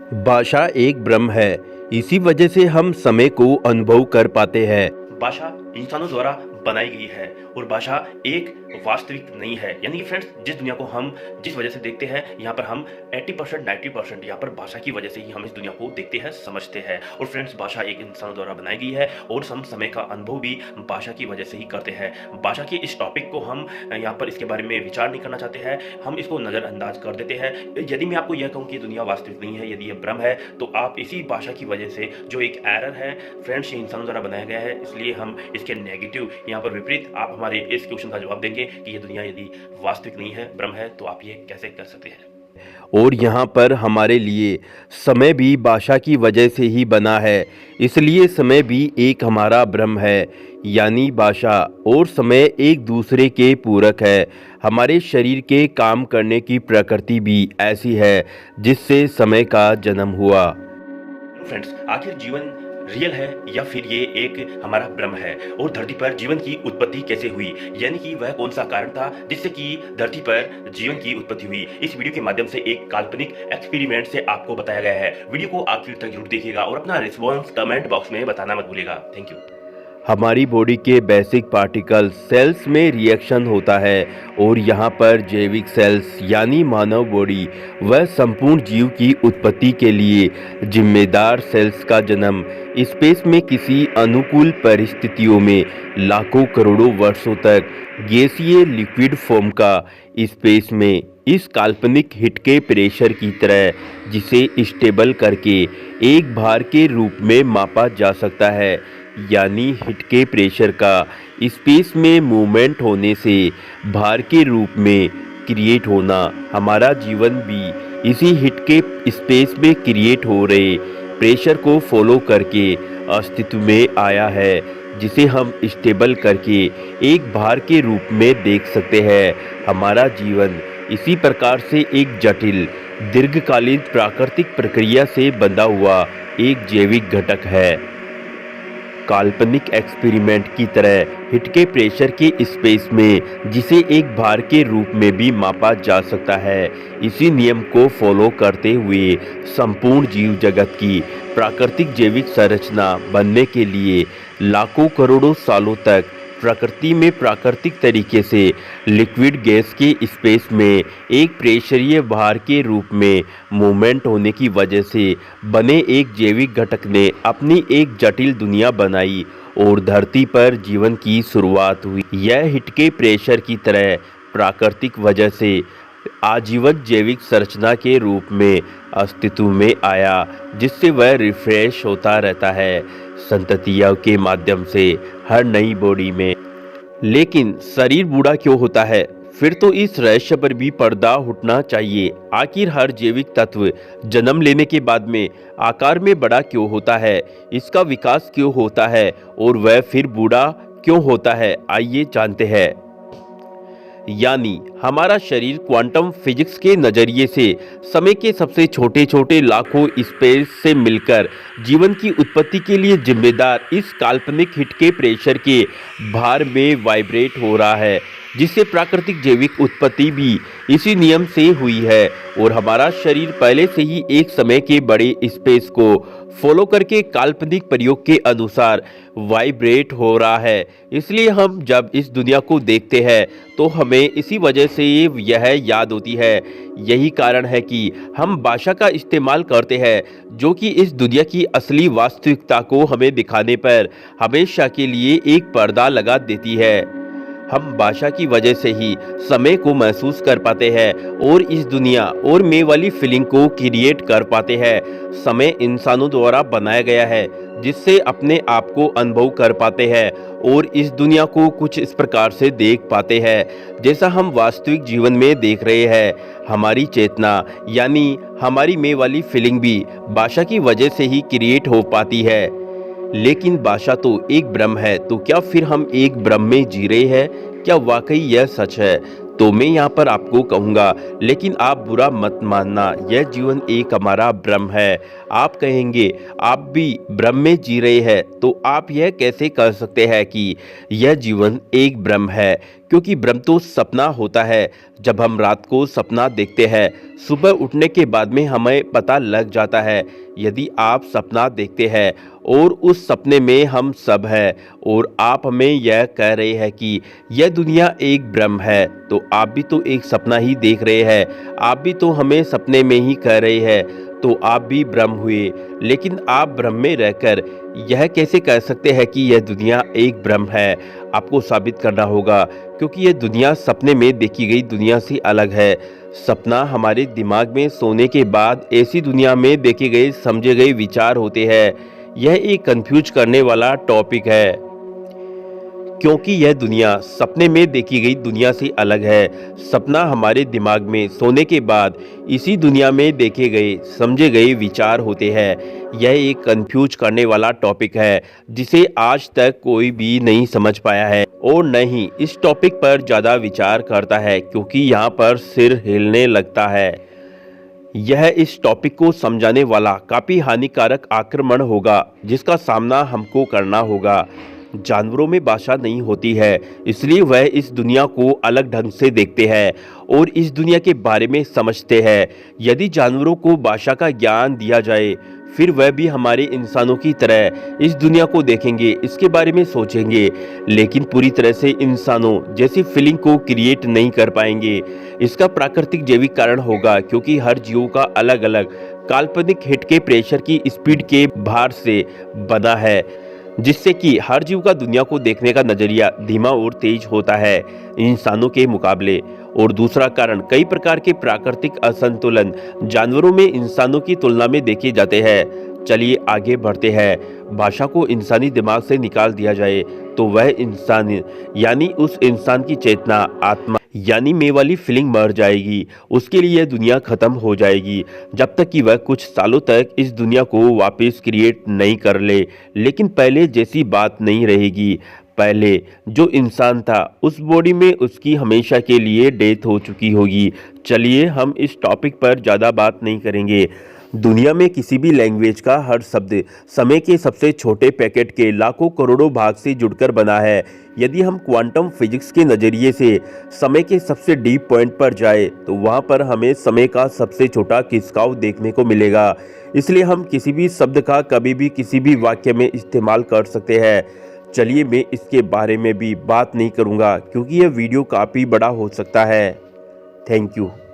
भाषा एक ब्रह्म है। इसी वजह से हम समय को अनुभव कर पाते हैं। भाषा इंसानों द्वारा बनाई गई है और भाषा एक वास्तविक नहीं है। यानी कि फ्रेंड्स, जिस दुनिया को हम जिस वजह से देखते हैं, यहाँ पर हम 80% 90% यहाँ पर भाषा की वजह से ही हम इस दुनिया को देखते हैं, समझते हैं। और फ्रेंड्स, भाषा एक इंसानों द्वारा बनाई गई है और हम समय का अनुभव भी भाषा की वजह से ही करते हैं। भाषा के इस टॉपिक को हम यहाँ पर इसके बारे में विचार नहीं करना चाहते हैं, हम इसको नज़रअंदाज कर देते हैं। यदि मैं आपको यह कहूँ कि दुनिया वास्तविक नहीं है, यदि यह भ्रम है, तो आप इसी भाषा की वजह से जो एक एरर है फ्रेंड्स, ये इंसानों द्वारा बनाया गया है, इसलिए हम इसके नेगेटिव यहाँ पर विपरीत आप हमारे इस क्वेश्चन का जवाब देंगे कि ये दुनिया यदि वास्तविक नहीं है, भ्रम है, तो आप ये कैसे कर सकते हैं। और यहाँ पर हमारे लिए समय भी भाषा की वजह से ही बना है, इसलिए समय भी एक हमारा ब्रह्म है। यानी भाषा और समय एक दूसरे के पूरक है। हमारे शरीर के काम करने की प्रकृति भी ऐसी है जिससे समय का जन्म हुआ। फ्रेंड्स, आखिर जीवन रियल है या फिर ये एक हमारा भ्रम है? और धरती पर जीवन की उत्पत्ति कैसे हुई, यानी कि वह कौन सा कारण था जिससे कि धरती पर जीवन की उत्पत्ति हुई? इस वीडियो के माध्यम से एक काल्पनिक एक्सपेरिमेंट से आपको बताया गया है। वीडियो को आखिर तक जरूर देखिएगा और अपना रिस्पॉन्स कमेंट बॉक्स में बताना मत भूलिएगा। Thank you. हमारी बॉडी के बेसिक पार्टिकल सेल्स में रिएक्शन होता है और यहाँ पर जैविक सेल्स यानी मानव बॉडी वह संपूर्ण जीव की उत्पत्ति के लिए जिम्मेदार सेल्स का जन्म स्पेस में किसी अनुकूल परिस्थितियों में लाखों करोड़ों वर्षों तक गैसीय लिक्विड फॉर्म का स्पेस में इस काल्पनिक हिट के प्रेशर की तरह जिसे स्टेबल करके एक भार के रूप में मापा जा सकता है। यानी हिट के प्रेशर का स्पेस में मूवमेंट होने से भार के रूप में क्रिएट होना। हमारा जीवन भी इसी हिट के स्पेस में क्रिएट हो रहे प्रेशर को फॉलो करके अस्तित्व में आया है, जिसे हम स्टेबल करके एक भार के रूप में देख सकते हैं। हमारा जीवन इसी प्रकार से एक जटिल दीर्घकालीन प्राकृतिक प्रक्रिया से बंधा हुआ एक जैविक घटक है। काल्पनिक एक्सपेरिमेंट की तरह हिट के प्रेशर के स्पेस में जिसे एक भार के रूप में भी मापा जा सकता है। इसी नियम को फॉलो करते हुए संपूर्ण जीव जगत की प्राकृतिक जैविक संरचना बनने के लिए लाखों करोड़ों सालों तक प्रकृति में प्राकृतिक तरीके से लिक्विड गैस के स्पेस में एक प्रेशरीय भार के रूप में मूवमेंट होने की वजह से बने एक जैविक घटक ने अपनी एक जटिल दुनिया बनाई और धरती पर जीवन की शुरुआत हुई। यह हिट के प्रेशर की तरह प्राकृतिक वजह से आजीवन जैविक संरचना के रूप में अस्तित्व में आया, जिससे वह रिफ्रेश होता रहता है संततियों के माध्यम से हर नई बॉडी में। लेकिन शरीर बूढ़ा क्यों होता है? फिर तो इस रहस्य पर भी पर्दा उठना चाहिए। आखिर हर जैविक तत्व जन्म लेने के बाद में आकार में बड़ा क्यों होता है? इसका विकास क्यों होता है और वह फिर बूढ़ा क्यों होता है? आइए जानते हैं। यानी हमारा शरीर क्वांटम फिजिक्स के नज़रिए से समय के सबसे छोटे छोटे लाखों स्पेस से मिलकर जीवन की उत्पत्ति के लिए जिम्मेदार इस काल्पनिक हिट के प्रेशर के भार में वाइब्रेट हो रहा है, जिससे प्राकृतिक जैविक उत्पत्ति भी इसी नियम से हुई है। और हमारा शरीर पहले से ही एक समय के बड़े स्पेस को फॉलो करके काल्पनिक प्रयोग के अनुसार वाइब्रेट हो रहा है। इसलिए हम जब इस दुनिया को देखते हैं तो हमें इसी वजह से यह याद होती है। यही कारण है कि हम भाषा का इस्तेमाल करते हैं, जो कि इस दुनिया की असली वास्तविकता को हमें दिखाने पर हमेशा के लिए एक पर्दा लगा देती है। हम भाषा की वजह से ही समय को महसूस कर पाते हैं और इस दुनिया और मैं वाली फीलिंग को क्रिएट कर पाते हैं। समय इंसानों द्वारा बनाया गया है, जिससे अपने आप को अनुभव कर पाते हैं और इस दुनिया को कुछ इस प्रकार से देख पाते हैं जैसा हम वास्तविक जीवन में देख रहे हैं। हमारी चेतना यानी हमारी मैं वाली फीलिंग भी भाषा की वजह से ही क्रिएट हो पाती है। लेकिन भाषा तो एक भ्रम है, तो क्या फिर हम एक भ्रम में जी रहे हैं? क्या वाकई यह सच है? तो मैं यहाँ पर आपको कहूँगा, लेकिन आप बुरा मत मानना, यह जीवन एक हमारा भ्रम है। आप कहेंगे आप भी भ्रम में जी रहे हैं, तो आप यह कैसे कह सकते हैं कि यह जीवन एक भ्रम है? क्योंकि भ्रम तो सपना होता है। जब हम रात को सपना देखते हैं, सुबह उठने के बाद में हमें पता लग जाता है। यदि आप सपना देखते हैं और उस सपने में हम सब हैं और आप हमें यह कह रहे हैं कि यह दुनिया एक भ्रम है, तो आप भी तो एक सपना ही देख रहे हैं। आप भी तो हमें सपने में ही कह रहे हैं, तो आप भी भ्रम हुए। लेकिन आप भ्रम में रहकर यह कैसे कह सकते हैं कि यह दुनिया एक भ्रम है? आपको साबित करना होगा, क्योंकि यह दुनिया सपने में देखी गई दुनिया से अलग है। सपना हमारे दिमाग में सोने के बाद ऐसी दुनिया में देखे गए समझे गए विचार होते हैं। यह एक कंफ्यूज करने वाला टॉपिक है, क्योंकि यह दुनिया सपने में देखी गई दुनिया से अलग है। सपना हमारे दिमाग में सोने के बाद इसी दुनिया में देखे गए समझे गए विचार होते हैं। यह एक कंफ्यूज करने वाला टॉपिक है जिसे आज तक कोई भी नहीं समझ पाया है और न ही इस टॉपिक पर ज़्यादा विचार करता है, क्योंकि यहाँ पर सिर हिलने लगता है। यह इस टॉपिक को समझाने वाला काफ़ी हानिकारक आक्रमण होगा जिसका सामना हमको करना होगा। जानवरों में भाषा नहीं होती है, इसलिए वह इस दुनिया को अलग ढंग से देखते हैं और इस दुनिया के बारे में समझते हैं। यदि जानवरों को भाषा का ज्ञान दिया जाए, फिर वह भी हमारे इंसानों की तरह इस दुनिया को देखेंगे, इसके बारे में सोचेंगे, लेकिन पूरी तरह से इंसानों जैसी फीलिंग को क्रिएट नहीं कर पाएंगे। इसका प्राकृतिक जैविक कारण होगा, क्योंकि हर जीव का अलग अलग काल्पनिक हिट के प्रेशर की स्पीड के भार से बना है, जिससे कि हर जीव का दुनिया को देखने का नजरिया धीमा और तेज होता है इंसानों के मुकाबले। और दूसरा कारण, कई प्रकार के प्राकृतिक असंतुलन जानवरों में इंसानों की तुलना में देखे जाते हैं। चलिए आगे बढ़ते हैं। भाषा को इंसानी दिमाग से निकाल दिया जाए तो वह इंसान यानी उस इंसान की चेतना, आत्मा यानी मैं वाली फीलिंग मर जाएगी। उसके लिए यह दुनिया खत्म हो जाएगी, जब तक कि वह कुछ सालों तक इस दुनिया को वापस क्रिएट नहीं कर ले। लेकिन पहले जैसी बात नहीं रहेगी। पहले जो इंसान था उस बॉडी में उसकी हमेशा के लिए डेथ हो चुकी होगी। चलिए हम इस टॉपिक पर ज़्यादा बात नहीं करेंगे। दुनिया में किसी भी लैंग्वेज का हर शब्द समय के सबसे छोटे पैकेट के लाखों करोड़ों भाग से जुड़कर बना है। यदि हम क्वांटम फिजिक्स के नज़रिए से समय के सबसे डीप पॉइंट पर जाए तो वहाँ पर हमें समय का सबसे छोटा खिसकाव देखने को मिलेगा। इसलिए हम किसी भी शब्द का कभी भी किसी भी वाक्य में इस्तेमाल कर सकते हैं। चलिए मैं इसके बारे में भी बात नहीं करूँगा, क्योंकि यह वीडियो काफ़ी बड़ा हो सकता है। Thank you.